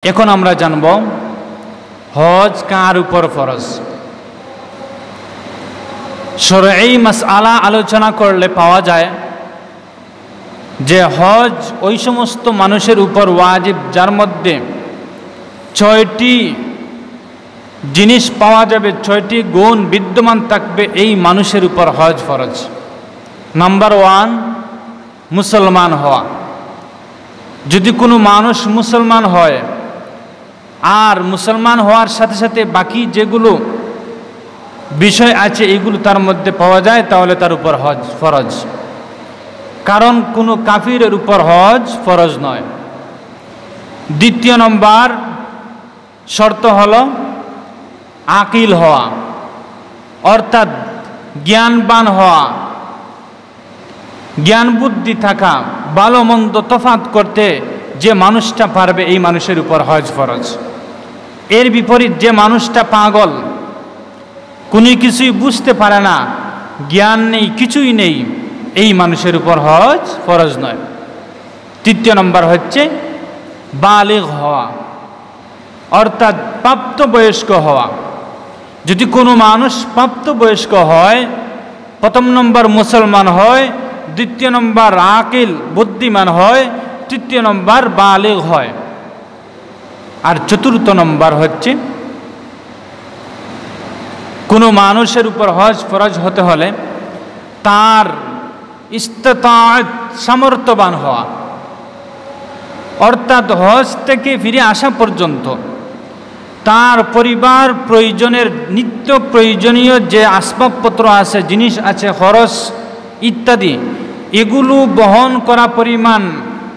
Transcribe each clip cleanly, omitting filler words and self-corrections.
এখন আমরা জানব হজ কার উপর ফরজ। শরঈ মাসআলা আলোচনা করলে পাওয়া যায় যে হজ ওই সমস্ত মানুষের উপর ওয়াজিব যার মধ্যে ৬টি জিনিস পাওয়া যাবে, ৬টি গুণ বিদ্যমান থাকবে, এই মানুষের উপর হজ ফরজ। নাম্বার 1, মুসলমান হওয়া। যদি কোনো মানুষ মুসলমান হয় আর মুসলমান হওয়ার সাথে সাথে বাকি যেগুলো বিষয় আছে এগুলো তার মধ্যে পাওয়া যায়, তাহলে তার উপর হজ ফরজ। কারণ কোনো কাফিরের উপর হজ ফরজ নয়। দ্বিতীয় নম্বর শর্ত হলো আকিল হওয়া, অর্থাৎ জ্ঞানবান হওয়া, জ্ঞান বুদ্ধি থাকা, ভালো মন্দ তফাৎ করতে যে মানুষটা পারবে এই মানুষের উপর হজ ফরজ। এর বিপরীত যে মানুষটা পাগল, কোনো কিছুই বুঝতে পারে না, জ্ঞান নেই, কিছুই নেই, এই মানুষের উপর হজ ফরজ নয়। তৃতীয় নম্বর হচ্ছে বালিগ হওয়া, অর্থাৎ প্রাপ্তবয়স্ক হওয়া। যদি কোনো মানুষ প্রাপ্তবয়স্ক হয়, প্রথম নম্বর মুসলমান হয়, দ্বিতীয় নম্বর আকিল বুদ্ধিমান হয়, তৃতীয় নম্বর বালিগ হয়, আর চতুর্থ নম্বর হচ্ছে কোনো মানুষের উপর হজ ফরজ হতে হলে তার ইস্তেতাআত সামর্থ্যবান হওয়া, অর্থাৎ হজ থেকে ফিরে আসা পর্যন্ত তার পরিবার প্রয়োজনের নিত্য প্রয়োজনীয় যে আসবাবপত্র আছে, জিনিস আছে, খরচ ইত্যাদি, এগুলো বহন করা পরিমাণ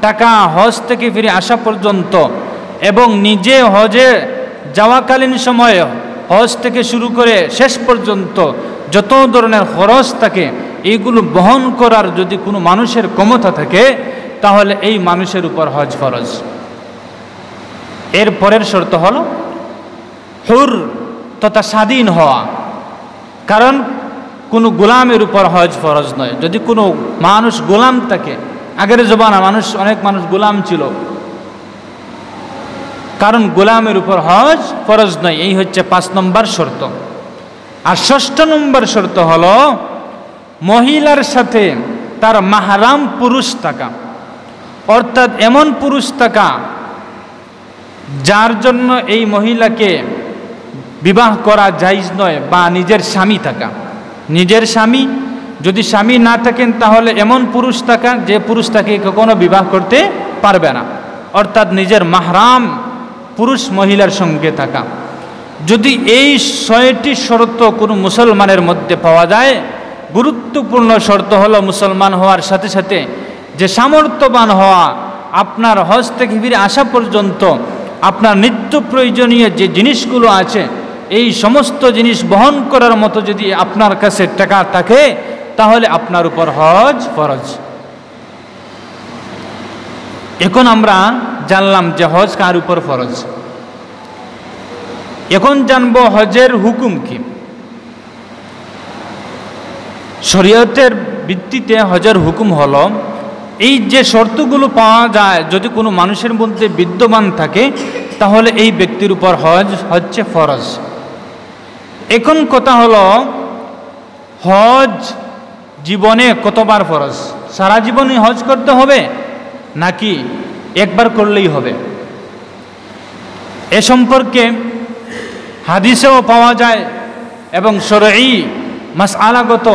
টাকা হজ থেকে ফিরে আসা পর্যন্ত এবং নিজে হজে যাওয়াকালীন সময়ে হজ থেকে শুরু করে শেষ পর্যন্ত যত ধরনের খরচ থাকে এইগুলো বহন করার যদি কোনো মানুষের ক্ষমতা থাকে তাহলে এই মানুষের উপর হজ ফরজ। এর পরের শর্ত হলো হুর তথা স্বাধীন হওয়া, কারণ কোনো গোলামের উপর হজ ফরজ নয়। যদি কোনো মানুষ গোলাম থাকে, আগের জমানা অনেক মানুষ গোলাম ছিল, কারণ গোলামের উপর হজ ফরজ নয়। এই হচ্ছে 5 নম্বর শর্ত। আর 6 নম্বর শর্ত হলো মহিলার সাথে তার মাহরাম পুরুষ থাকা, অর্থাৎ এমন পুরুষ থাকা যার জন্য এই মহিলাকে বিবাহ করা জায়েজ নয়, বা নিজের স্বামী থাকা। নিজের স্বামী, যদি স্বামী না থাকেন তাহলে এমন পুরুষ থাকা যে পুরুষ তাকে কখনো বিবাহ করতে পারবে না, অর্থাৎ নিজের মাহরাম পুরুষ মহিলার সঙ্গে থাকা। যদি এই 6টি শর্ত কোনো মুসলমানের মধ্যে পাওয়া যায়, গুরুত্বপূর্ণ শর্ত হলো মুসলমান হওয়ার সাথে সাথে যে সামর্থ্যবান হওয়া, আপনার হজ থেকে ফিরে আসা পর্যন্ত আপনার নিত্য প্রয়োজনীয় যে জিনিসগুলো আছে এই সমস্ত জিনিস বহন করার মতো যদি আপনার কাছে টাকা থাকে তাহলে আপনার উপর হজ ফরজ। এখন আমরা জানলাম যে হজ কার উপর ফরজ। এখন জানবো হজের হুকুম কি। শরীয়তের ভিত্তিতে হজের হুকুম হলো এই যে শর্তগুলো পাওয়া যায় যদি কোনো মানুষের মধ্যে বিদ্যমান থাকে তাহলে এই ব্যক্তির উপর হজ হচ্ছে ফরজ। এখন কথা হলো হজ জীবনে কতবার ফরজ? সারা জীবনে হজ করতে হবে নাকি একবার করলেই হবে? এ সম্পর্কে হাদিসেও পাওয়া যায় এবং শরঈ মাসআলাগত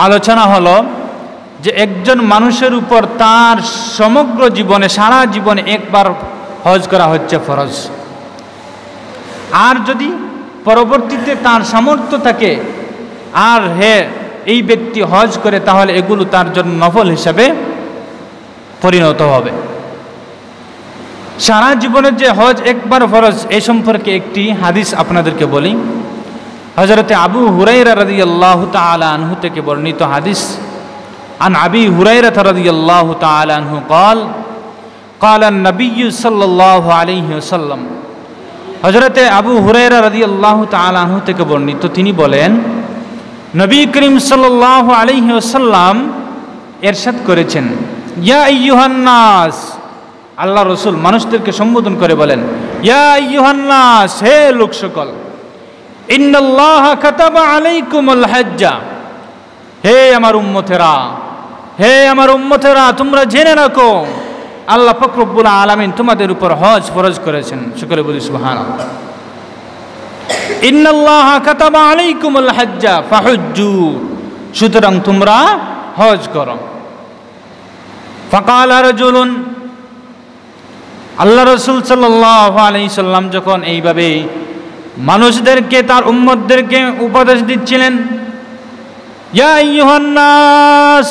আলোচনা হলো যে একজন মানুষের উপর তার সমগ্র জীবনে, সারা জীবনে একবার হজ করা হচ্ছে ফরজ। আর যদি পরবর্তীতে তার সামর্থ্য থাকে আর এই ব্যক্তি হজ করে তাহলে এগুলো তার জন্য নফল হিসাবে পরিণত হবে। সারা জীবনের যে হজ একবার ফরজ এই সম্পর্কে একটি হাদিস আপনাদেরকে বলি। হযরতে আবু হুরায়রা রাদিয়াল্লাহু তাআলা আনহু থেকে বর্ণিত হাদিস। আন আবি হুরায়রা রাদিয়াল্লাহু তাআলা আনহু قال قال النبي صلى الله عليه وسلم। হযরতে আবু হুরায়রা রাদিয়াল্লাহু তাআলা আনহু থেকে বর্ণিত, তিনি বলেন নবী করিম সাল্লাল্লাহু আলাইহি ওয়াসাল্লাম ইরশাদ করেছেন, ইয়া আইয়ুহান নাস, আল্লাহ রসুল মানুষদেরকে সম্বোধন করে বলেন, ইয়া আইয়ুহান নাস, হে লোক সকল, ইন্নাল্লাহা কাতাবা আলাইকুমুল হজ্জা, হে আমার উম্মতেরা, হে আমার উম্মতেরা, তোমরা জেনে রাখো আল্লাহ পাক রব্বুল আলামিন তোমাদের উপর হজ ফরজ করেছেন। সকলে বলি সুবহানাল্লাহ। ইন্নাল্লাহা কাতাবা আলাইকুমুল হজ্জা ফাহুজ্জু, সুতরাং তোমরা হজ করো। ফাকালা রাজুলুন, আল্লাহ রাসূল সাল্লাল্লাহু আলাইহি সাল্লাম যখন এইভাবে মানুষদেরকে, তার উম্মতদেরকে উপদেশ দিচ্ছিলেন, ইয়া আইয়ুহান নাস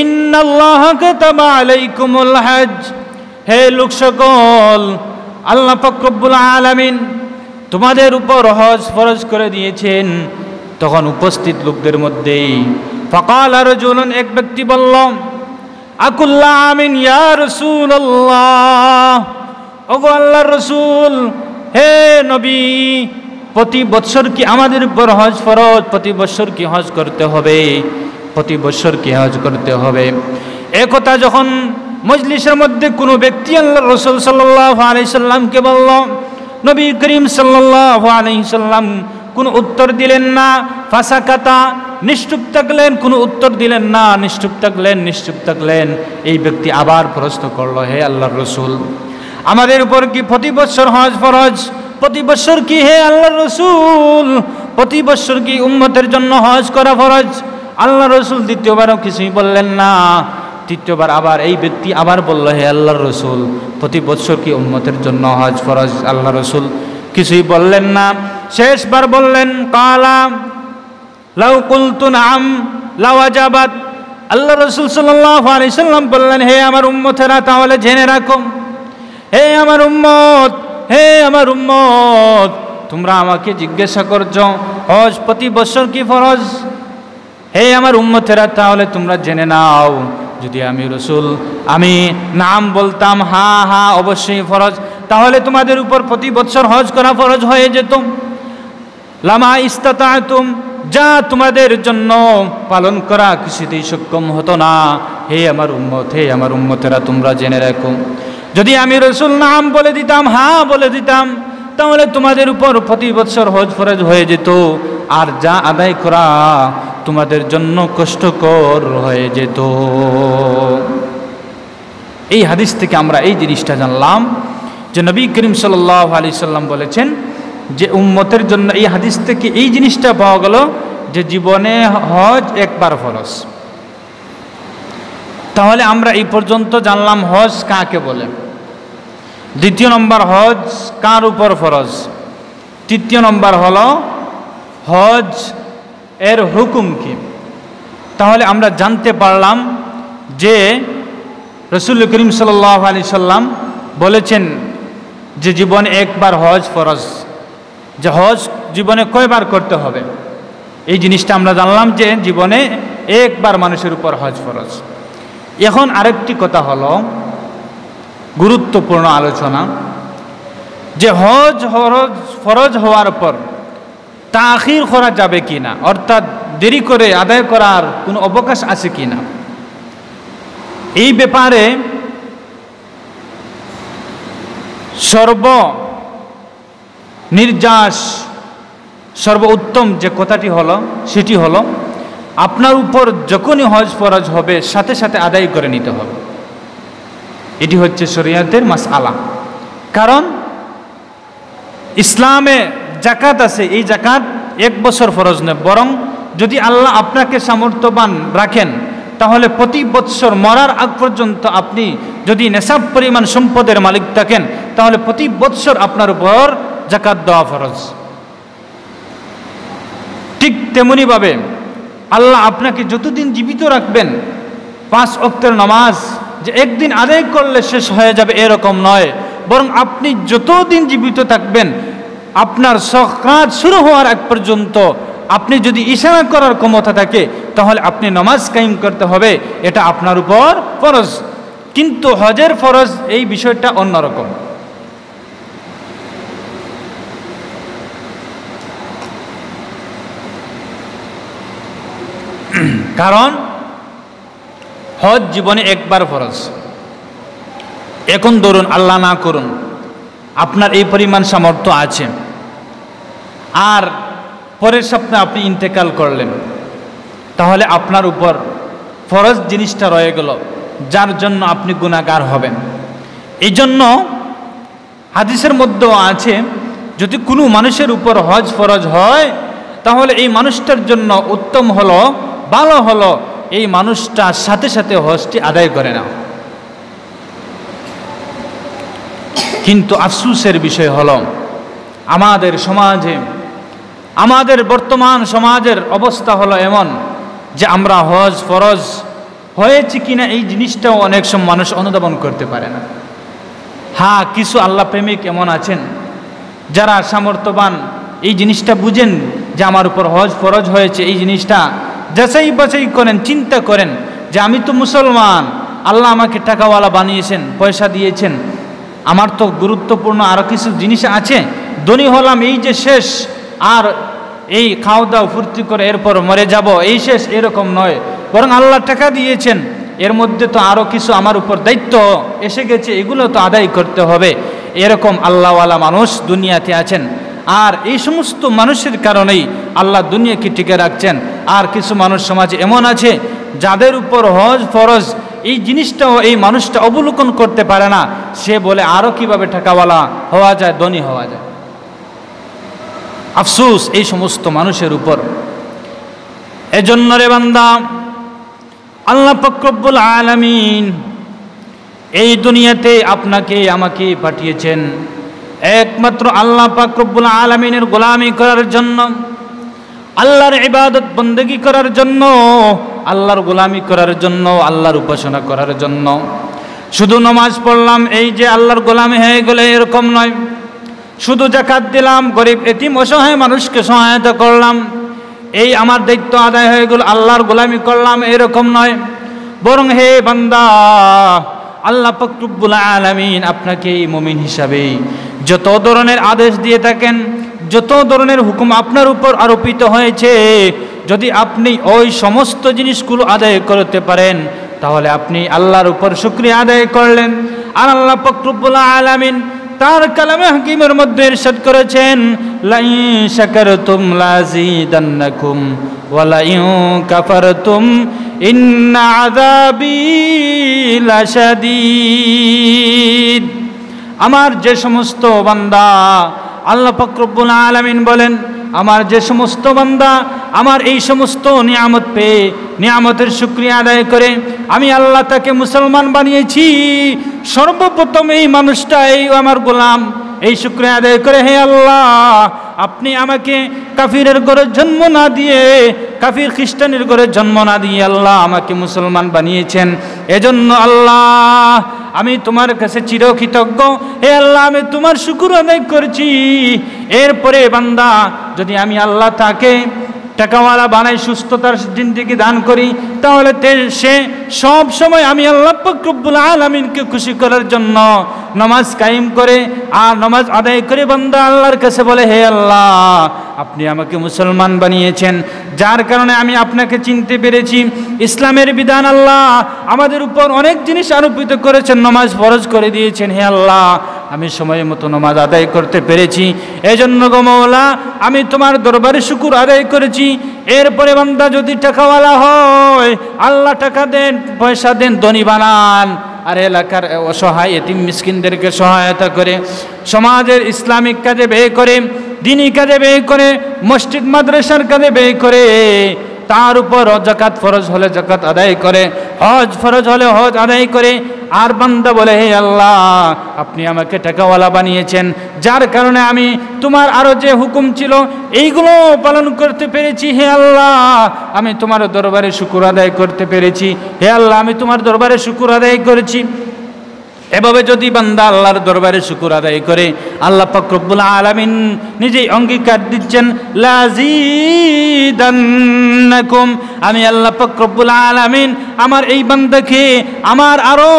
ইন্নাল্লাহা কাতাবা আলাইকুমুল হজ, হে লোক সকল, আল্লাহ পাক রব্বুল আলামিন তোমাদের উপর হজ ফরজ করে দিয়েছেন। তখন উপস্থিত লোকদের মধ্যে ফাকালা রাজুলুন, এক ব্যক্তি বলল, আকুল্লা আমিন ইয়া রাসূলুল্লাহ, ওগো আল্লাহর রাসূল, হে নবী, প্রতি বৎসর কি আমাদের উপর হজ ফরজ? প্রতি বৎসর কি হজ করতে হবে? প্রতি বৎসর কি হজ করতে হবে? একথা যখন মজলিসের মধ্যে কোনো ব্যক্তি আল্লাহর রাসূল সাল্লাল্লাহু আলাইহি সাল্লামকে বলল, নবী করিম সাল্লাল্লাহু আলাইহি সাল্লাম কোনো উত্তর দিলেন না। ফাসাকাতা, নিশ্চুপ থাকলেন, কোনো উত্তর দিলেন না, নিশ্চুপ থাকলেন। এই ব্যক্তি আবার প্রশ্ন করলো, হে আল্লাহর রাসূল, আমাদের উপর কি প্রতি বৎসর হজ ফরজ? প্রতি বৎসর কি হে আল্লাহর রাসূল, প্রতি বৎসর কি উম্মতের জন্য হজ করা ফরজ? আল্লাহ রাসূল দ্বিতীয়বারও কিছুই বললেন না। তৃতীয়বার আবার এই ব্যক্তি আবার বলল, হে আল্লাহর রাসূল, প্রতি বৎসর কি উম্মতের জন্য হজ ফরজ? আল্লাহ রাসূল কিছুই বললেন না। শেষবার বললেন, কালা লাউ কুলতু নাম লাওয়াজাবাত, আল্লাহ রাসূল সাল্লাল্লাহু আলাইহি সাল্লাম বললেন, হে আমার উম্মতেরা, তাহলে জেনে রাখো, হে আমার উম্মত, হে আমার উম্মত, তোমরা আমাকে জিজ্ঞাসা করছো হজ প্রতি বছর কি ফরজ? হে আমার উম্মতেরা, তাহলে তোমরা জেনে নাও, যদি আমি রাসূল আমি নাম বলতাম, হ্যাঁ হ্যাঁ অবশ্যই ফরজ, তাহলে তোমাদের উপর প্রতি বছর হজ করা ফরজ হয়ে যেত। লামা ইস্তাতাতুম, যা তোমাদের জন্য পালন করা কিছুতেই সক্ষম হতো না। হে আমার উম্মত, হে আমার উম্মতেরা, তোমরা জেনে রাখো, যদি আমি রাসূল নাম বলে দিতাম, হ্যাঁ বলে দিতাম, তাহলে তোমাদের উপর প্রতি বছর হজ ফরজ হয়ে যেত, আর যা আদায় করা তোমাদের জন্য কষ্টকর হয়ে যেত। এই হাদিস থেকে আমরা এই জিনিসটা জানলাম যে নবী করিম সাল্লাল্লাহু আলাইহি সাল্লাম বলেছেন যে উম্মতের জন্য, এই হাদিস থেকে এই জিনিসটা পাওয়া গেল যে জীবনে হজ একবার ফরজ। তাহলে আমরা এই পর্যন্ত জানলাম হজ কাকে বলে, দ্বিতীয় নম্বর হজ কার উপর ফরজ, তৃতীয় নম্বর হলো হজ এর হুকুম কি। তাহলে আমরা জানতে পারলাম যে রাসূল করিম সাল্লাল্লাহু আলাইহি সাল্লাম বলেছেন যে জীবনে একবার হজ ফরজ, যে হজ জীবনে কয়বার করতে হবে, এই জিনিসটা আমরা জানলাম যে জীবনে একবার মানুষের উপর হজ ফরজ। এখন আরেকটি কথা হলো গুরুত্বপূর্ণ আলোচনা, যে হজ ফরজ হওয়ার পর তাখির করা যাবে কি না, অর্থাৎ দেরি করে আদায় করার কোনো অবকাশ আছে কি না। এই ব্যাপারে সর্বনির্যাস সর্বোত্তম যে কথাটি হলো সেটি হলো, আপনার উপর যখনই হজ ফরজ হবে সাথে সাথে আদায় করে নিতে হবে। এটি হচ্ছে শরীয়তের মাসআলা। কারণ ইসলামে জাকাত আছে, এই জাকাত এক বছর ফরজ নয়, বরং যদি আল্লাহ আপনাকে সামর্থ্যবান রাখেন তাহলে প্রতি বৎসর মরার আগ পর্যন্ত আপনি যদি নেশাব পরিমাণ সম্পদের মালিক থাকেন তাহলে প্রতি বৎসর আপনার উপর জাকাত দেওয়া ফরজ। ঠিক তেমনিভাবে আল্লাহ আপনাকে যতদিন জীবিত রাখবেন 5 ওয়াক্তের নামাজ যে একদিন আদায় করলে শেষ হয়ে যাবে এরকম নয়, বরং আপনি যতদিন জীবিত থাকবেন আপনার সাকাত শুরু হওয়ার আগ পর্যন্ত আপনি যদি ইশারা করার ক্ষমতা থাকে তাহলে আপনি নামাজ কায়েম করতে হবে, এটা আপনার উপর ফরজ। কিন্তু হজের ফরজ এই বিষয়টা অন্যরকম। কারণ হজ জীবনে একবার ফরজ। এখন ধরুন আল্লাহ না করুন আপনার এই পরিমাণ সামর্থ্য আছে, আর পরের সপ্তাহে আপনি ইন্তেকাল করলেন, তাহলে আপনার উপর ফরজ জিনিসটা রয়ে গেল, যার জন্য আপনি গুনাহগার হবেন। এই জন্য হাদিসের মধ্যেও আছে, যদি কোনো মানুষের উপর হজ ফরজ হয় তাহলে এই মানুষটার জন্য উত্তম হলো, ভালো হলো এই মানুষটা সাথে সাথে হজটি আদায় করে না। কিন্তু আফসোসের বিষয় হলো আমাদের সমাজে, আমাদের বর্তমান সমাজের অবস্থা হলো এমন যে আমরা হজ ফরজ হয়েছে কিনা এই জিনিসটাও অনেক সময় মানুষ অনুধাবন করতে পারে না। হ্যাঁ, কিছু আল্লাহ প্রেমিক এমন আছেন যারা সামর্থ্যবান, এই জিনিসটা বুঝেন যে আমার উপর হজ ফরজ হয়েছে, এই জিনিসটা যাচাই বাছাই করেন, চিন্তা করেন যে আমি তো মুসলমান, আল্লাহ আমাকে টাকাওয়ালা বানিয়েছেন, পয়সা দিয়েছেন, আমার তো গুরুত্বপূর্ণ আরও কিছু জিনিস আছে, ধনী হলাম এই যে শেষ, আর এই খাওয়া দাওয়া ফুর্তি করে এরপর মরে যাব এই শেষ, এরকম নয়, বরং আল্লাহ টাকা দিয়েছেন, এর মধ্যে তো আরও কিছু আমার উপর দায়িত্ব এসে গেছে, এগুলো তো আদায় করতে হবে। এরকম আল্লাহওয়ালা মানুষ দুনিয়াতে আছেন, আর এই সমস্ত মানুষের কারণেই আল্লাহ দুনিয়াকে টিকে রাখছেন। আর কিছু মানুষ সমাজে এমন আছে যাদের উপর হজ ফরজ এই জিনিসটাও এই মানুষটা অবলোকন করতে পারে না, সে বলে আরও কিভাবে টাকাওয়ালা হওয়া যায়, ধনী হওয়া যায়। আফসোস এই সমস্ত মানুষের উপর। এজন্য রে বান্দা, আল্লাহ পাক রব্বুল আলামিন এই দুনিয়াতে আপনাকে আমাকে পাঠিয়েছেন একমাত্র আল্লাহ পাক রব্বুল আলামিনের গোলামি করার জন্য, আল্লাহর ইবাদত বন্দেগী করার জন্য, আল্লাহর গোলামি করার জন্য, আল্লাহর উপাসনা করার জন্য। শুধু নামাজ পড়লাম এই যে আল্লাহর গোলামি হয়ে গেলে এরকম নয়, শুধু যাকাত দিলাম, গরিব এতিম অসহায় মানুষকে সহায়তা করলাম, এই আমার দায়িত্ব আদায় হয়ে গেল, আল্লাহর গোলামি করলাম, এরকম নয়। বরং হে বান্দা, আল্লাহ পাক রব্বুল আলামিন আপনাকে মুমিন হিসাবে যত ধরনের আদেশ দিয়ে থাকেন, যত ধরনের হুকুম আপনার উপর আরোপিত হয়েছে, যদি আপনি ওই সমস্ত জিনিসগুলো আদায় করতে পারেন তাহলে আপনি আল্লাহর উপর শুকরিয়া আদায় করলেন। আর আল্লাহ পাক রব্বুল আলামিন তার কালামে হাকিমের মধ্যে ইরশাদ করেছেন, লাইন শাকারতুম লাযিদান্নাকুম ওয়া লাইন কাফারতুম ইন্না আযাবি লাশাদীদ। আমার যে সমস্ত বান্দা, আল্লাহ পাক রব্বুল আলামিন বলেন, আমার যে সমস্ত বান্দা আমার এই সমস্ত নিয়ামত পেয়ে নিয়ামতের শুকরিয়া আদায় করে আমি আল্লাহ তাকে মুসলমান বানিয়েছি, সর্বপ্রথম এই মানুষটা, এই আমার গোলাম এই শুকরিয়া আদায় করে, হে আল্লাহ আপনি আমাকে কাফিরের ঘরে জন্ম না দিয়ে, কাফির খ্রিস্টানের ঘরে জন্ম না দিয়ে আল্লাহ আমাকে মুসলমান বানিয়েছেন, এজন্য আল্লাহ আমি তোমার কাছে চিরকৃতজ্ঞ। হে আল্লাহ আমি তোমার শুকর আদায় করছি। এরপরে বান্দা যদি আমি আল্লাহ তাকে টাকাওয়ালা বানাই, সুস্থতার জিন্দেগি দান করি, তাহলে সে সব সময় আমি আল্লাহ পাক রব্বুল আলামিনকে খুশি করার জন্য নামাজ কায়েম করে আর নামাজ আদায় করে বান্দা আল্লাহর কাছে বলে, হে আল্লাহ আপনি আমাকে মুসলমান বানিয়েছেন, যার কারণে আমি আপনাকে চিনতে পেরেছি। ইসলামের বিধান আল্লাহ আমাদের উপর অনেক জিনিস আরোপিত করেছেন, নামাজ ফরজ করে দিয়েছেন, হে আল্লাহ আমি সময় মতো নামাজ আদায় করতে পেরেছি, এজন্য গো মওলা আমি তোমার দরবারে শুকর আদায় করেছি। এরপরে বান্দা যদি টাকাওয়ালা হয়, আল্লাহ টাকা দেন, পয়সা দেন, ধনী বানান, আর এলাকার অসহায় এতিম মিসকিনদেরকে সহায়তা করে, সমাজের ইসলামিক কাজে ব্যয় করে, দ্বীনি কাজে ব্যয় করে, মসজিদ মাদ্রাসার কাজে ব্যয় করে, তার উপর যাকাত ফরজ হলে যাকাত আদায় করে, হজ ফরজ হলে হজ আদায় করে। আর বান্দা বলে, হে আল্লাহ আপনি আমাকে টাকাওয়ালা বানিয়েছেন, যার কারণে আমি তোমার আরও যে হুকুম ছিল এইগুলো পালন করতে পেরেছি, হে আল্লাহ আমি তোমার দরবারে শুকর আদায় করতে পেরেছি, হে আল্লাহ আমি তোমার দরবারে শুকর আদায় করেছি। এভাবে যদি বান্দা আল্লাহর দরবারে শুকর আদায় করে, আল্লাহ পাক রব্বুল আলামিন নিজেই অঙ্গীকার দিচ্ছেন, লাযিদান্নাকুম, আমি আল্লাহ পাক রব্বুল আলামিন আমার এই বান্দাকে আমার আরো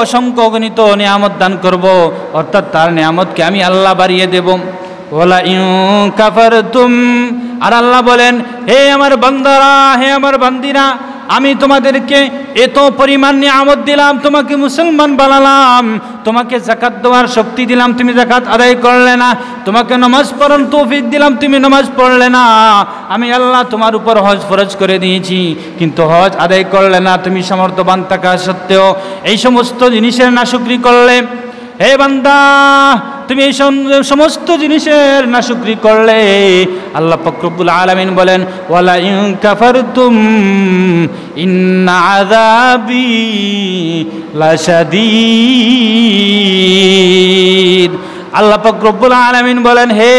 অসংখ্য অগণিত নিয়ামত দান করব, অর্থাৎ তার নিয়ামতকে আমি আল্লাহ বাড়িয়ে দেব। ওয়ালা ইন কাফারতুম, আর আল্লাহ বলেন, হে আমার বান্দারা, হে আমার বান্দিরা, আমি তোমাদেরকে এত পরিমাণ নিয়ামত দিলাম, তোমাকে মুসলমান বানালাম, তোমাকে যাকাত দেওয়ার শক্তি দিলাম, তুমি যাকাত আদায় করলে না, তোমাকে নামাজ পড়ার তৌফিক দিলাম, তুমি নামাজ পড়লে না, আমি আল্লাহ তোমার উপর হজ ফরজ করে দিয়েছি, কিন্তু হজ আদায় করলে না, তুমি সামর্থ্যবান থাকা সত্ত্বেও এই সমস্ত জিনিসের নাশুকরি করলে। হে বান্দা, তুমি এই সমস্ত জিনিসের নাশুকরি করলে। আল্লাহ পাক রব্বুল আলামিন বলেন, ওয়ালা ইন কাফারতুম ইন্না আযাবি লাশাদীদ। আল্লাহ পাক রব্বুল আলামিন বলেন, হে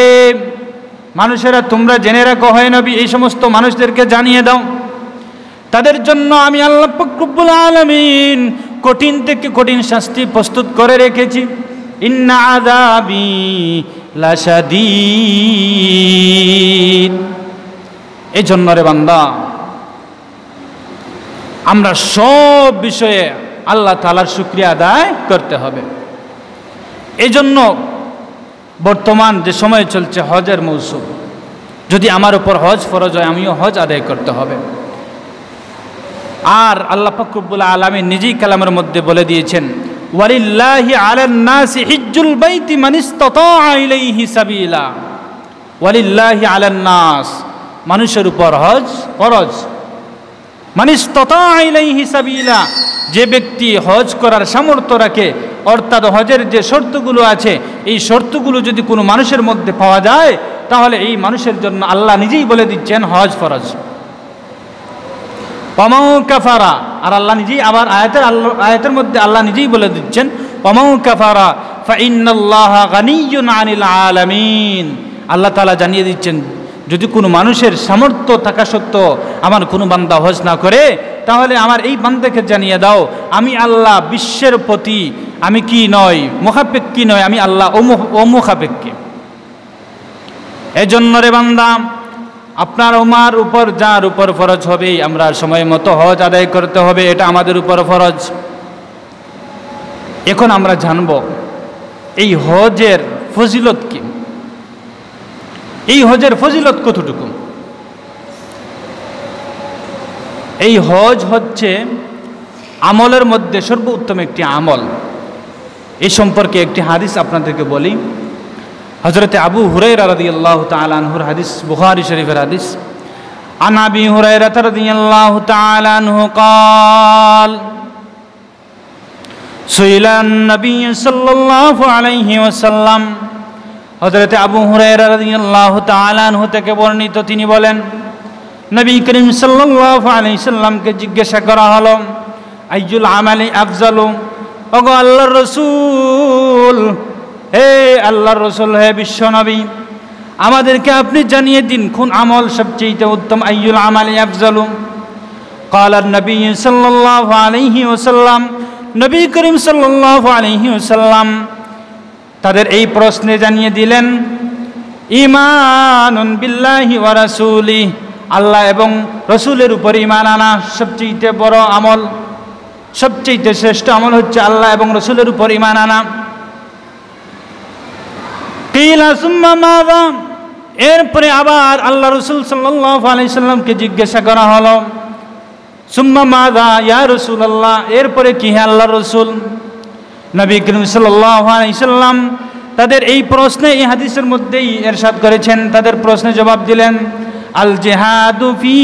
মানুষেরা, তোমরা জেনে রাখো, হে নবী, এই সমস্ত মানুষদেরকে জানিয়ে দাও, তাদের জন্য আমি আল্লাহ পাক রব্বুল আলামিন কঠিন থেকে কঠিন শাস্তি প্রস্তুত করে রেখেছি। ইন্না আযাবি লাশাদীদ। এই জন্য রে বান্দা, আমরা সব বিষয়ে আল্লাহ তাআলার শুকরিয়া আদায় করতে হবে। এই জন্য বর্তমান যে সময় চলছে হজের মৌসুম, যদি আমার উপর হজ ফরজ হয়, আমিও হজ আদায় করতে হবে। আর আল্লাহ পাক রব্বুল আলামিন নিজেই কালামের মধ্যে বলে দিয়েছেন, ওয়ালিল্লাহি আলান নাসি হিজ্জুল বাইতি মান ইসতাতা ইলাইহি সাবিলা। ওয়ালিল্লাহি আলান নাস, মানুষের উপর হজ ফরজ। মান ইসতাতা ইলাইহি সাবিলা, যে ব্যক্তি হজ করার সামর্থ্য রাখে, অর্থাৎ হজের যে শর্তগুলো আছে, এই শর্তগুলো যদি কোনো মানুষের মধ্যে পাওয়া যায়, তাহলে এই মানুষের জন্য আল্লাহ নিজেই বলে দিচ্ছেন হজ ফরজ। ওয়ামাউ কাফারা, আর আল্লাহ নিজেই আবার আয়াতের মধ্যে আল্লাহ নিজেই বলে দিচ্ছেন, ওয়ামাউ কাফারা ফাইন্নাল্লাহা গানিয়্যুন আনিল আলামিন। আল্লাহ তাআলা জানিয়ে দিচ্ছেন, যদি কোনো মানুষের সামর্থ্য থাকা সত্ত্বেও আমার কোনো বান্দা হজ না করে, তাহলে আমার এই বান্দাকে জানিয়ে দাও, আমি আল্লাহ বিশ্বের প্রতি আমি কি নয়, মুখাপেক্ষী নয়, আমি আল্লাহ অমুখাপেক্ষী। এজন্য রে বান্দা, আপনার আমার উপর যার উপর ফরজ হবে, আমরা সময় মতো হজ আদায় করতে হবে, এটা আমাদের উপর ফরজ। এখন আমরা জানব এই হজের ফজিলত কি, এই হজের ফজিলত কতটুকু। এই হজ হচ্ছে আমলের মধ্যে সর্বোত্তম একটি আমল। এই সম্পর্কে একটি হাদিস আপনাদেরকে বলি। হযরতে আবু হুরায়রা রাদিয়াল্লাহু তাআলা আনহুর হাদিস, বুখারী শরীফের হাদিস। আন আবি হুরায়রা রাদিয়াল্লাহু তাআলা আনহু قال সুইলান নবী সাল্লাল্লাহু আলাইহি ওয়াসাল্লাম। হযরতে আবু হুরায়রা রাদিয়াল্লাহু তাআলা আনহু থেকে বর্ণিত, তিনি বলেন, নবী করিম সাল্লাল্লাহু আলাইহি সাল্লামকে জিজ্ঞাসা করা হলো, আইয়ুল আমালি আফজালু, ওগো আল্লাহর রাসূল, হে আল্লাহর রাসূল, হে বিশ্ব নবী, আমাদেরকে আপনি জানিয়ে দিন কোন আমল সবচেয়ে উত্তম। আইয়ুল আমালি আফজালু। ক্বালা নবী সাল্লাল্লাহু আলাইহি ওয়াসাল্লাম, নবী করিম সাল্লাল্লাহু আলাইহি ওয়াসাল্লাম তাদের এই প্রশ্নে জানিয়ে দিলেন, ঈমানুন বিল্লাহি ওয়া রাসূলিহি, আল্লাহ এবং রসুলের উপর ঈমান আনা সবচেয়ে বড় আমল, সবচেয়ে শ্রেষ্ঠ আমল হচ্ছে আল্লাহ এবং রসুলের উপর ঈমান আনা। কিলা সুম্মা মাযা, এরপরে আবার আল্লাহ রসুল সাল্লাল্লাহু আলাইহি সাল্লামকে জিজ্ঞাসা করা হলো, সুম্মা মাযা ইয়া রাসূলুল্লাহ, এরপরে কি হে আল্লাহর রসুল। নবী করিম সাল্লাল্লাহু আলাইহি সাল্লাম তাদের এই প্রশ্নে, এই হাদিসের মধ্যেই ইরশাদ করেছেন, তাদের প্রশ্নে জবাব দিলেন, আল জিহাদু ফি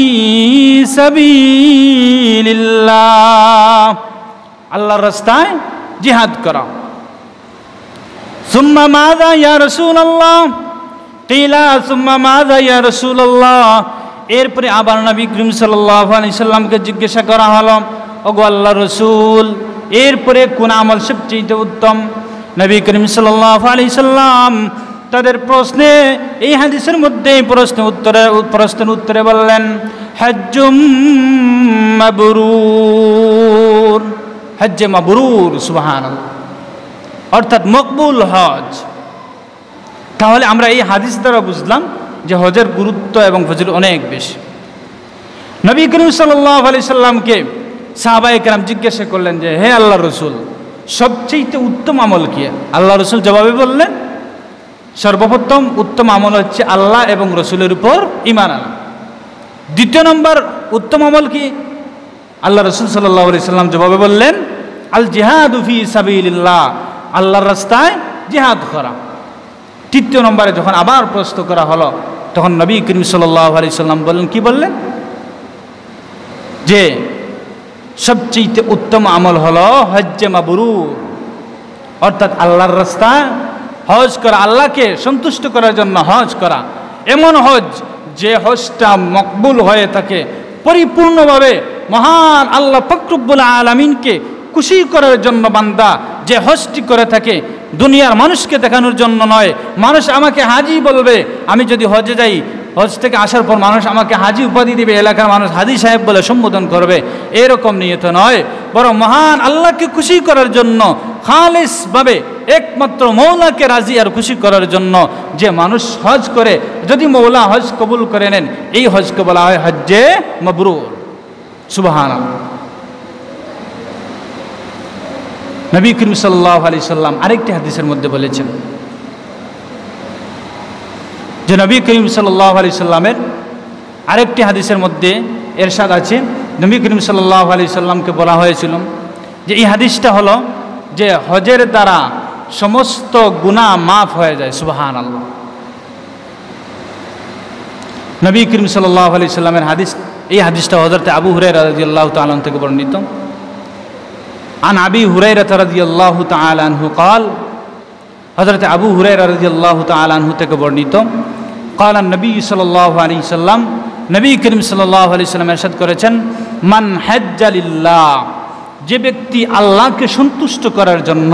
সাবিলিল্লাহ, আল্লাহর রাস্তায় জিহাদ করা। সুম্মা মাযা ইয়া রাসূলুল্লাহ, কিলা সুম্মা মাযা ইয়া রাসূলুল্লাহ, এরপরে আবার নবী করিম সাল্লাল্লাহু আলাইহি সাল্লামকে জিজ্ঞাসা করা হলো, ওগো আল্লাহর রাসূল, এরপরে কোন আমল সবচেয়ে উত্তম। নবী করিম সাল্লাল্লাহু আলাইহি সাল্লাম তাদের প্রশ্নে, এই হাদিসের মধ্যে প্রশ্নের উত্তরে বললেন, হজ্জুম মাবরুর, হজ্জে মাবরুর, সুবহানাল্লাহ, অর্থাৎ মকবুল হজ। তাহলে আমরা এই হাদিস দ্বারা বুঝলাম যে হজের গুরুত্ব এবং ফজিলত অনেক বেশি। নবী করিম সাল্লাল্লাহু আলাইহি সাল্লামকে সাহাবায়ে কেরাম জিজ্ঞাসা করলেন যে, হে আল্লাহর রাসূল, সবচেয়ে উত্তম আমল কি? আল্লাহ রাসূল জবাবে বললেন, সর্বপ্রথম উত্তম আমল হচ্ছে আল্লাহ এবং রসুলের উপর ঈমান আনা। দ্বিতীয় নম্বর উত্তম আমল কি? আল্লাহ রাসূল সাল্লাল্লাহু আলাইহি সাল্লাম জবাবে বললেন, আল জিহাদু ফি সাবিলিল্লাহ, আল্লাহর রাস্তায় জিহাদ করা। তৃতীয় নম্বরে যখন আবার প্রশ্ন করা হলো, তখন নবী করিম সাল্লাল্লাহু আলাইহি সাল্লাম বললেন, কি বললেন? যে সবচেয়ে উত্তম আমল হলো হজ্জে মাবরুর, অর্থাৎ আল্লাহর রাস্তায় হজ করা, আল্লাহকে সন্তুষ্ট করার জন্য হজ করা। এমন হজ যে হজটা মকবুল হয়ে থাকে পরিপূর্ণভাবে, মহান আল্লাহ পাক রব্বুল আলামিনকে খুশি করার জন্য বান্দা যে হজটি করে থাকে, দুনিয়ার মানুষকে দেখানোর জন্য নয়। মানুষ আমাকে হাজি বলবে, আমি যদি হজে যাই, হজ থেকে আসার পর মানুষ আমাকে হাজি উপাধি দিবে, এলাকার মানুষ হাজি সাহেব বলে সম্বোধন করবে, এরকম নিয়ত নয়। বরং মহান আল্লাহকে খুশি করার জন্য খালিসভাবে একমাত্র মৌলাকে রাজি আর খুশি করার জন্য যে মানুষ হজ করে, যদি মৌলা হজ কবুল করে নেন, এই হজকে বলা হয় হজ্জে মাবরুর। সুবহানাল্লাহ। নবী করিম সাল্লাল্লাহু আলাইহি সাল্লাম আরেকটি হাদিসের মধ্যে বলেছেন যে নবী করিম সাল্লাল্লাহু আলাইহি সাল্লামের আরেকটি হাদিসের মধ্যে এরশাদ আছে, নবী করিম সাল্লাল্লাহু আলাইহি সাল্লামকে বলা হয়েছিল যে এই হাদিসটা হলো যে হজের দ্বারা সমস্ত গুনাহ মাফ হয়ে যায়। সুবহানাল্লাহ। নবী করিম সাল্লাল্লাহু আলাইহি সাল্লামের হাদিস, এই হাদিসটা হযরত আবু হুরায়রা রাদিয়াল্লাহু তাআলা থেকে বর্ণিত। আন আবি হুরায়রা রাদিয়াল্লাহু তাআলা আনহু قال, হযরত আবু হুরায়রা রাদিয়াল্লাহু তাআলা আনহু থেকে বর্ণিত, قال النبي সাল্লাল্লাহু আলাইহি সাল্লাম, নবী করিম সাল্লাল্লাহু আলাইহি সাল্লাম ইরশাদ করেছেন, মান হাজ্জা লিল্লাহ, যে ব্যক্তি আল্লাহকে সন্তুষ্ট করার জন্য,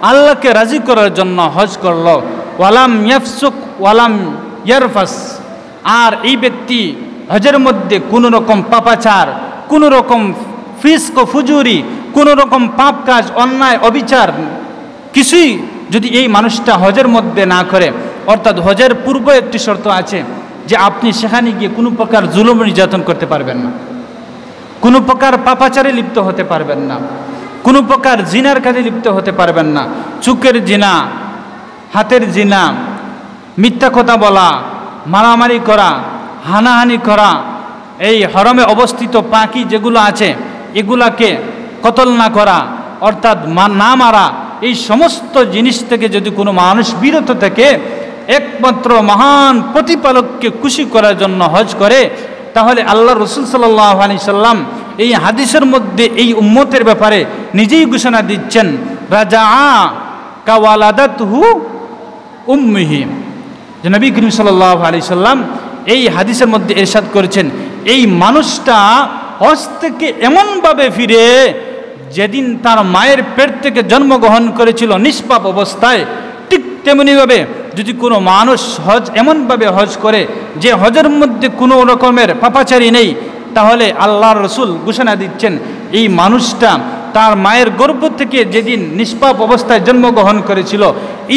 আল্লাহকে রাজি করার জন্য হজ করলো, ওয়ালাম ইয়াফসুক ওয়ালাম ইয়ারফাস, আর এই ব্যক্তি হজের মধ্যে কোনো রকম পাপাচার, কোনো রকম ফিস্ক ও ফুজুরি, কোনো রকম পাপ কাজ, অন্যায়, অবিচার কিছুই যদি এই মানুষটা হজের মধ্যে না করে, অর্থাৎ হজের পূর্বে একটি শর্ত আছে যে আপনি সেখানে গিয়ে কোনো প্রকার জুলুম নির্যাতন করতে পারবেন না, কোনো প্রকার পাপাচারে লিপ্ত হতে পারবেন না, কোনো প্রকার জিনার কাজে লিপ্ত হতে পারবেন না। চুকের জিনা, হাতের জিনা, মিথ্যা কথা বলা, মারামারি করা, হানাহানি করা, এই হরমে অবস্থিত পাখি যেগুলো আছে এগুলাকে কতল না করা, অর্থাৎ না মারা, এই সমস্ত জিনিস থেকে যদি কোনো মানুষ বিরত থেকে একমাত্র মহান প্রতিপালককে খুশি করার জন্য হজ করে, তাহলে আল্লাহ রাসূল সাল্লাল্লাহু আলাইহি সাল্লাম এই হাদিসের মধ্যে এই উম্মতের ব্যাপারে নিজেই ঘোষণা দিচ্ছেন, রাজাআ কাওয়ালাদাতহু উম্মিহি, যে নবী করিম সাল্লাল্লাহু আলাইহি সাল্লাম এই হাদিসের মধ্যে ইরশাদ করেছেন, এই মানুষটা হজ থেকে এমনভাবে ফিরে যেদিন তার মায়ের পেট থেকে জন্মগ্রহণ করেছিল নিষ্পাপ অবস্থায়, ঠিক তেমনিভাবে যদি কোনো মানুষ হজ এমনভাবে হজ করে যে হজের মধ্যে কোনো রকমের পাপাচারী নেই, তাহলে আল্লাহর রাসূল ঘোষণা দিচ্ছেন এই মানুষটা তার মায়ের গর্ভ থেকে যেদিন নিষ্পাপ অবস্থায় জন্মগ্রহণ করেছিল,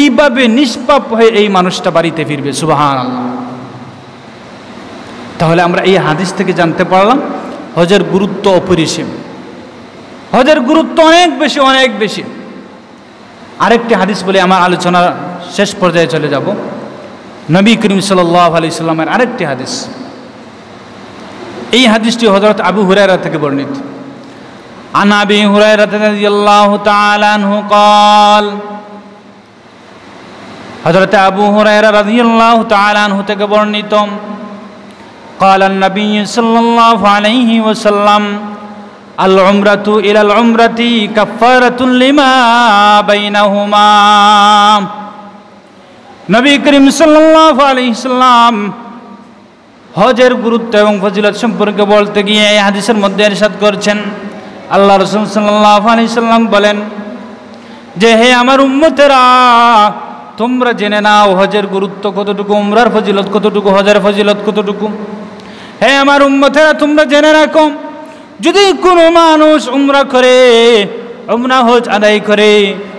এইভাবে নিষ্পাপ হয়ে এই মানুষটা বাড়িতে ফিরবে। সুবহানাল্লাহ। তাহলে আমরা এই হাদিস থেকে জানতে পারলাম হজের গুরুত্ব অপরিসীম, হজের গুরুত্ব অনেক বেশি, অনেক বেশি। আরেকটি হাদিস বলে আমার আলোচনার শেষ পর্যায়ে চলে যাব। নবী করিম সাল্লাল্লাহু আলাইহি সাল্লামের আরেকটি হাদিস, এই হাদিসটি হযরত আবু হুরায়রা থেকে বর্ণিত। আন আবি হুরায়রা রাদিয়াল্লাহু তাআলা আনহু قال, হযরত আবু হুরায়রা রাদিয়াল্লাহু তাআলা আনহু থেকে বর্ণিত, قال النبي صلى الله عليه وسلم, العمرة إلى العمرة كفارة لما بينهما। নবী করিম সাল্লাল্লাহু আলাইহি সাল্লাম হজের গুরুত্ব এবং ফজিলত সম্পর্কে বলতে গিয়ে এই হাদিসের মধ্যে ইরশাদ করেছেন, আল্লাহ রাসূল সাল্লাল্লাহু আলাইহি সাল্লাম বলেন যে, হে আমার উম্মতেরা, তোমরা জেনে নাও হজের গুরুত্ব কতটুকু, উমরার ফজিলত কতটুকু, হজের ফজিলত কতটুকু। হে আমার উম্মতেরা, তোমরা জেনে রাখো, যদি কোনো মানুষ উমরা করে, উমরা হজ আদায় করে,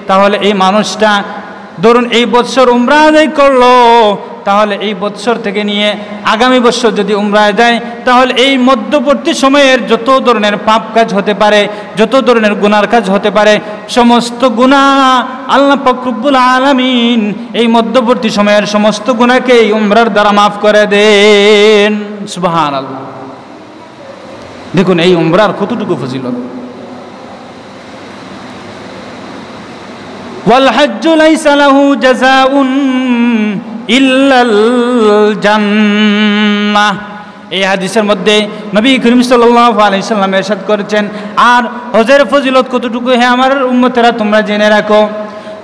তাহলে এই মানুষটা ধরুন এই বছর উমরা আদায় করলো, তাহলে এই বছর থেকে নিয়ে আগামী বছর যদি উমরায় যায়, তাহলে এই মধ্যবর্তী সময়ের যত ধরনের পাপ কাজ হতে পারে, যত ধরনের গুনার কাজ হতে পারে, সমস্ত গুনাহ আল্লাহ পাক রব্বুল আলামিন এই মধ্যবর্তী সময়ের সমস্ত গুনাহকে এই উমরার দ্বারা মাফ করে দেন। সুবহানাল্লাহ। দেখুন এই উমরার কতটুকু ফজিলত। ওয়াল হজ্জু লাইসা লাহু জাযাউন ইল্লাল জান্নাহ। এই হাদিসের মধ্যে নবী করিম সাল্লাল্লাহু আলাইহি সাল্লাম ইরশাদ করেছেন, আর হজের ফজিলত কতটুকু হে আমার উম্মতেরা তোমরা জেনে রাখো,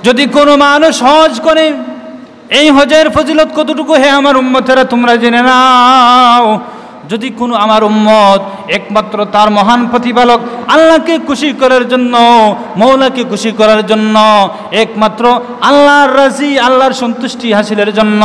যদি কোনো মানুষ হজ করে এই হজের ফজিলত কতটুকু হে আমার উম্মতেরা তোমরা জেনে নাও। যদি কোনো আমার উম্মত একমাত্র তার মহান প্রতিপালক আল্লাহকে খুশি করার জন্য, মৌলাকে খুশি করার জন্য, একমাত্র আল্লাহর রাজি আল্লাহর সন্তুষ্টি হাসিলের জন্য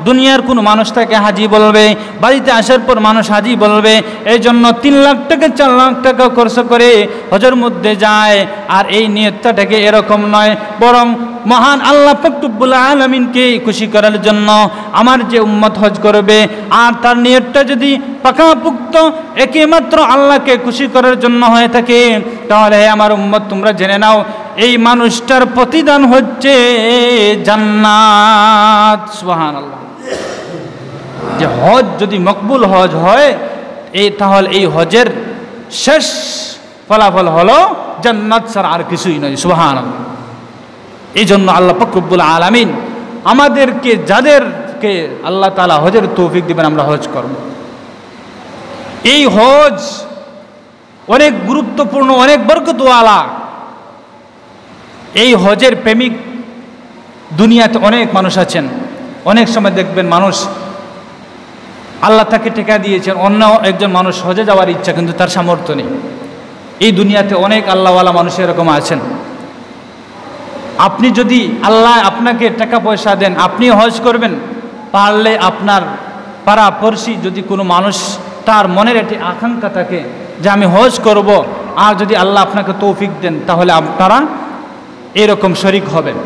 দুনিয়ার কোনো মানুষ তাকে হাজি বলবে, বাড়িতে আসার পর মানুষ হাজি বলবে, এই জন্য 3 লাখ টাকা 4 লাখ টাকা খরচ করে হজের মধ্যে যায়। আর এই নিয়তটাকে এরকম নয়, বরং মহান আল্লাহ পাক রব্বুল আলামিনকে খুশি করার জন্য আমার যে উম্মত হজ করবে, আর তার নিয়তটা যদি পাকাপুক্ত একমাত্র আল্লাহকে খুশি করার জন্য হয়ে থাকে, তাহলে আমার উম্মত তোমরা জেনে নাও এই মানুষটার প্রতিদান হচ্ছে জান্নাত। সুবহানাল্লাহ। যে হজ যদি মকবুল হজ হয় তাহলে এই হজের শেষ ফলাফল হলো জান্নাত ছাড়া আর কিছুই নয়। সুবহানাল্লাহ। এই জন্য আল্লাহ পাক রব্বুল আলামিন আমাদেরকে, যাদেরকে আল্লাহ তাআলা হজের তৌফিক দিবেন, আমরা হজ করব। এই হজ অনেক গুরুত্বপূর্ণ, অনেক বরকতওয়ালা। এই হজের প্রেমিক দুনিয়াতে অনেক মানুষ আছেন। অনেক সময় দেখবেন মানুষ আল্লাহ তাকে টেকা দিয়েছেন, অন্য একজন মানুষ হজে যাওয়ার ইচ্ছা কিন্তু তার সামর্থ্য নেই। এই দুনিয়াতে অনেক আল্লাহওয়ালা মানুষ এরকম আছেন। আপনি যদি আল্লাহ আপনাকে টাকা পয়সা দেন, আপনি হজ করবেন, পারলে আপনার পাড়া পড়শি যদি কোনো মানুষ তার মনের একটি আকাঙ্ক্ষা থাকে যে আমি হজ করব, আর যদি আল্লাহ আপনাকে তৌফিক দেন তাহলে আপনারা এরকম শরিক হবেন।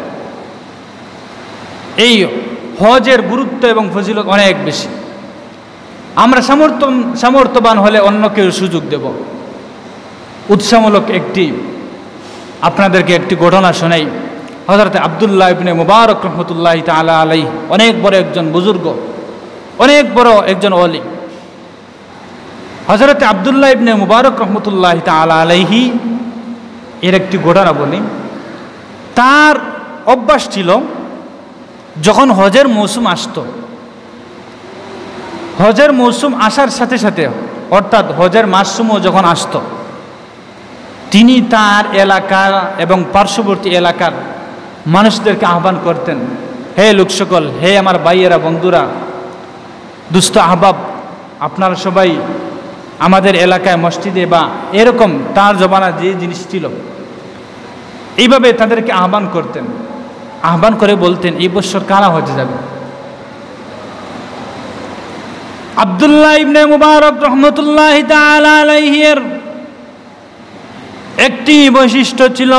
এই হজের গুরুত্ব এবং ফজিলত অনেক বেশি। আমরা সামর্থ্যবান হলে অন্যকে সুযোগ দেব। উৎসাহমূলক আপনাদেরকে একটি ঘটনা শোনাই। হযরত আব্দুল্লাহ ইবনে মুবারক রহমতুল্লাহি তাআলা আলাইহি, অনেক বড় একজন বুজুর্গ, অনেক বড় একজন ওলি। হযরত আব্দুল্লাহ ইবনে মুবারক রহমতুল্লাহি তাআলা আলাইহি এর একটি ঘটনা বলি। তার অভ্যাস ছিল যখন হজের মৌসুম আসতো, হজের মৌসুম আসার সাথে সাথে, অর্থাৎ হজের মাসসমূহ যখন আসতো, তিনি তার এলাকার এবং পার্শ্ববর্তী এলাকার মানুষদেরকে আহ্বান করতেন, হে লোক সকল, হে আমার ভাইয়েরা, বন্ধুরা, দুস্থ আহবাব, আপনারা সবাই আমাদের এলাকায় মসজিদে, বা এরকম তার জমানা যে জিনিস ছিল, এইভাবে তাদেরকে আহ্বান করতেন। আহ্বান করে বলতেন এই বছর কারা হজে যাবে। আব্দুল্লাহ ইবনে মুবারক রহমতুল্লাহি তাআলা আলাইহি এর একটি বৈশিষ্ট্য ছিল,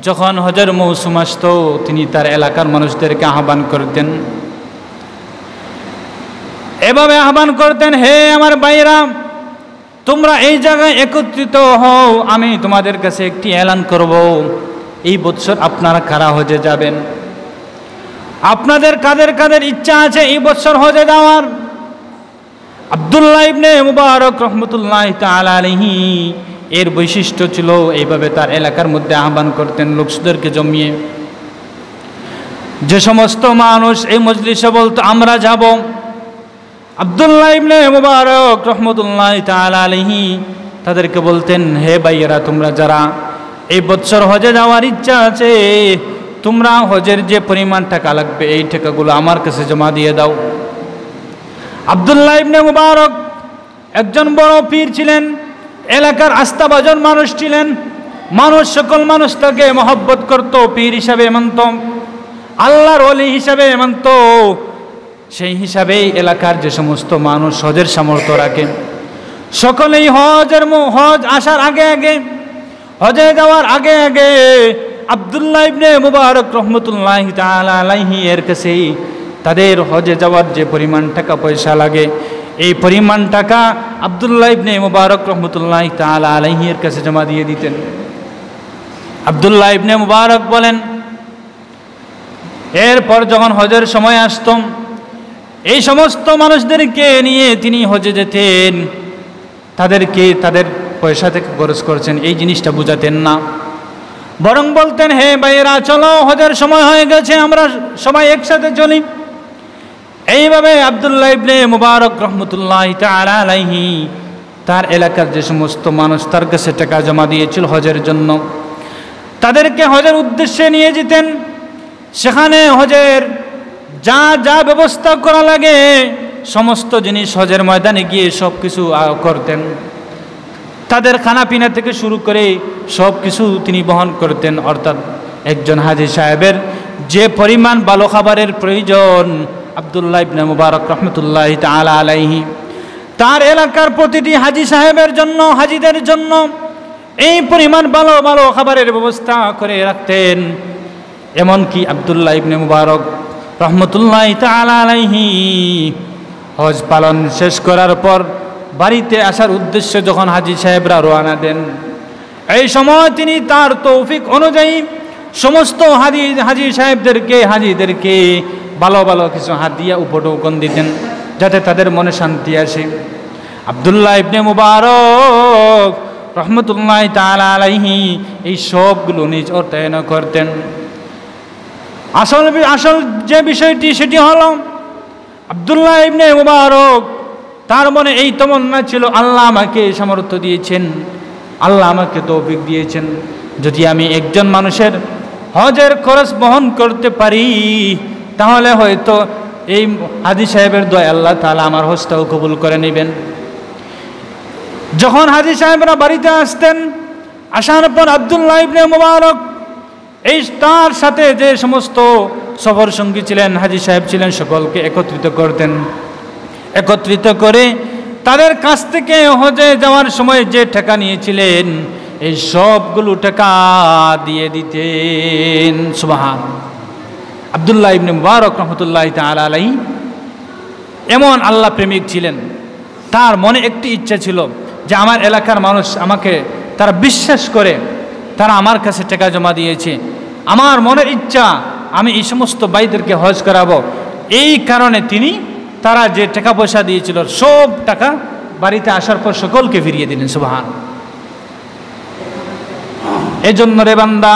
যখন হজের মৌসুম আসতো তিনি তার এলাকার মানুষদেরকে আহ্বান করতেন, এভাবে আহ্বান করতেন, হে আমার ভাইরা, তোমরা এই জায়গায় একত্রিত হও, আমি তোমাদের কাছে একটি এলান করব, এই বছর আপনারা কারা হজে যাবেন। আপনাদের কাদের কাদের ইচ্ছা আছে এই বছর হজে যাওয়ার। আব্দুল্লাহ ইবনে মুবারক রহমতুল্লাহি তাআলা আলাইহি এর বৈশিষ্ট্য ছিল এইভাবে তার এলাকার মধ্যে আহ্বান করতেন লোকদেরকে জমিয়ে। যে সমস্ত মানুষ এই মজলিসে বলতো আমরা যাব, আব্দুল্লাহ ইবনে মুবারক রহমতুল্লাহি তাআলা আলাইহি তাদেরকে বলতেন, হে ভাইয়েরা, তোমরা যারা এই বছর হজে যাওয়ার ইচ্ছা আছে, তোমরা হজের যে পরিমাণ টাকা লাগবে এই টাকাগুলো আমার কাছে জমা দিয়ে দাও। আব্দুল্লাহ ইবনে মুবারক একজন বড় পীর ছিলেন, এলাকার আস্থাভাজন মানুষ ছিলেন। মানুষ, সকল মানুষ তাকে মহব্বত করত, পীর হিসাবে মানত, আল্লাহর ওলি হিসাবে মানত। সেই হিসাবেই এলাকার যে সমস্ত মানুষ হজের সামর্থ্য রাখেন, সকলেই হজ আসার আগে আগে, হজে যাওয়ার আগে আগে আব্দুল্লাহ ইবনে মুবারক রহমতুল্লাহি তাআলা আলাইহি এর কাছেই তাদের হজে যাওয়ার যে পরিমাণ টাকা পয়সা লাগে, এই পরিমাণ টাকা আব্দুল্লাহ ইবনে মুবারক রহমতুল্লাহি তাআলা আলাইহি এর কাছে জমা দিয়ে দিতেন। আব্দুল্লাহ ইবনে মুবারক বলেন, এরপর যখন হজের সময় আসত, এই সমস্ত মানুষদেরকে নিয়ে তিনি হজে যেতেন। তাদেরকে তাদের পয়সা থেকে খরচ করছেন এই জিনিসটা বুঝাতেন না, বরং বলতেন, হে ভাইয়েরা চলো হজের সময় হয়ে গেছে, আমরা সবাই একসাথে চলি। এইভাবে আব্দুল্লাহ ইবনে মুবারক রহমতুল্লাহ তাআলা আলাইহি তার এলাকার যে সমস্ত মানুষ তার কাছে টাকা জমা দিয়েছিল হজের জন্য, তাদেরকে হজের উদ্দেশ্যে নিয়ে যেতেন। সেখানে হজের যা যা ব্যবস্থা করা লাগে সমস্ত জিনিস হজের ময়দানে গিয়ে সব কিছু করতেন। তাদের খানাপিনা থেকে শুরু করে সব কিছু তিনি বহন করতেন। অর্থাৎ একজন হাজী সাহেবের যে পরিমাণ ভালো খাবারের প্রয়োজন, আব্দুল্লাহ ইবনে মুবারক রহমতুল্লাহ তাআলা আলাইহি তার এলাকার প্রতিটি হাজী সাহেবের জন্য, হাজীদের জন্য এই পরিমাণ ভালো ভালো খাবারের ব্যবস্থা করে রাখতেন। এমনকি আব্দুল্লাহ ইবনে মুবারক রহমতুল্লাহ তাআলা আলাইহি হজ পালন শেষ করার পর বাড়িতে আসার উদ্দেশ্যে যখন হাজী সাহেবরা রওনা দেন, এই সময় তিনি তার তৌফিক অনুযায়ী সমস্ত হাজী সাহেবদেরকে, হাজীদেরকে ভালো ভালো কিছু হাদিয়া উপঢৌকন দিতেন যাতে তাদের মনে শান্তি আসে। আব্দুল্লাহ ইবনে মুবারক রহমতুল্লাহ তাআলা আলাইহি এই সবগুলো নিজ অর্থায়ন করতেন। আসল যে বিষয়টি সেটি হলো আব্দুল্লাহ ইবনে মুবারক তার মনে এই তমন্না ছিল, আল্লাহ আমাকে সামর্থ্য দিয়েছেন, আল্লাহ আমাকে তৌফিক দিয়েছেন, যদি আমি একজন মানুষের হজের খরচ বহন করতে পারি তাহলে হয়তো এই হাজী সাহেবের দোয়া আল্লাহ তাআলা আমার হজটাও কবুল করে নেবেন। যখন হাজী সাহেবরা বাড়িতে আসতেন, আসার পর আব্দুল্লাহ ইবনে মুবারক এই তার সাথে যে সমস্ত সফর সঙ্গী ছিলেন, হাজী সাহেব ছিলেন, সকলকে একত্রিত করতেন। একত্রিত করে তাদের কাছ থেকে হজে যাওয়ার সময় যে টাকা নিয়েছিলেন এই সবগুলো টাকা দিয়ে দিতেন। সুবহান। আব্দুল্লাহ ইবনে মুবারক রহমতুল্লাহ তাআলা আলাইহি এমন আল্লাহ প্রেমিক ছিলেন, তার মনে একটি ইচ্ছা ছিল যে আমার এলাকার মানুষ আমাকে তারা বিশ্বাস করে, তারা আমার কাছে টাকা জমা দিয়েছে, আমার মনের ইচ্ছা আমি এই সমস্ত ভাইদেরকে হজ করাবো। এই কারণে তিনি তারা যে টাকা পয়সা দিয়েছিল সব টাকা বাড়িতে আসার পর সকলকে ফিরিয়ে দিলেন। সুবহান। এজন্য রে বান্দা,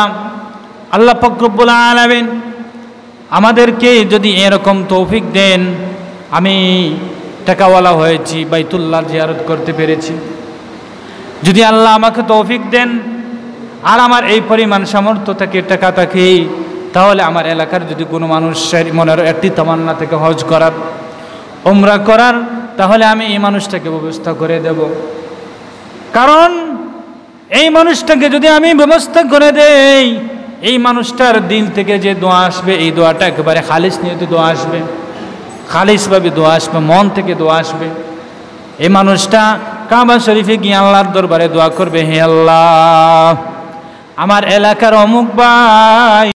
আল্লাহ পাক রব্বুল আলামিন আমাদেরকে যদি এরকম তৌফিক দেন, আমি টাকাওয়ালা হয়েছি, বাইতুল্লাহ জিয়ারত করতে পেরেছি, যদি আল্লাহ আমাকে তৌফিক দেন আর আমার এই পরিমাণ সামর্থ্য থেকে টাকা থাকে, তাহলে আমার এলাকার যদি কোনো মানুষের মনের একটি তামান্না থেকে হজ করার, উমরা করার, তাহলে আমি এই মানুষটাকে ব্যবস্থা করে দেব। কারণ এই মানুষটাকে যদি আমি ব্যবস্থা করে দেই, এই মানুষটার দিল থেকে যে দোয়া আসবে এই দোয়াটা একেবারে খালিস নিয়তে দোয়া আসবে, খালিসভাবে দোয়া আসবে, মন থেকে দোয়া আসবে। এই মানুষটা কাবা শরীফে গিয়ে আল্লাহর দরবারে দোয়া করবে, হে আল্লাহ আমার এলাকার অমুক ভাই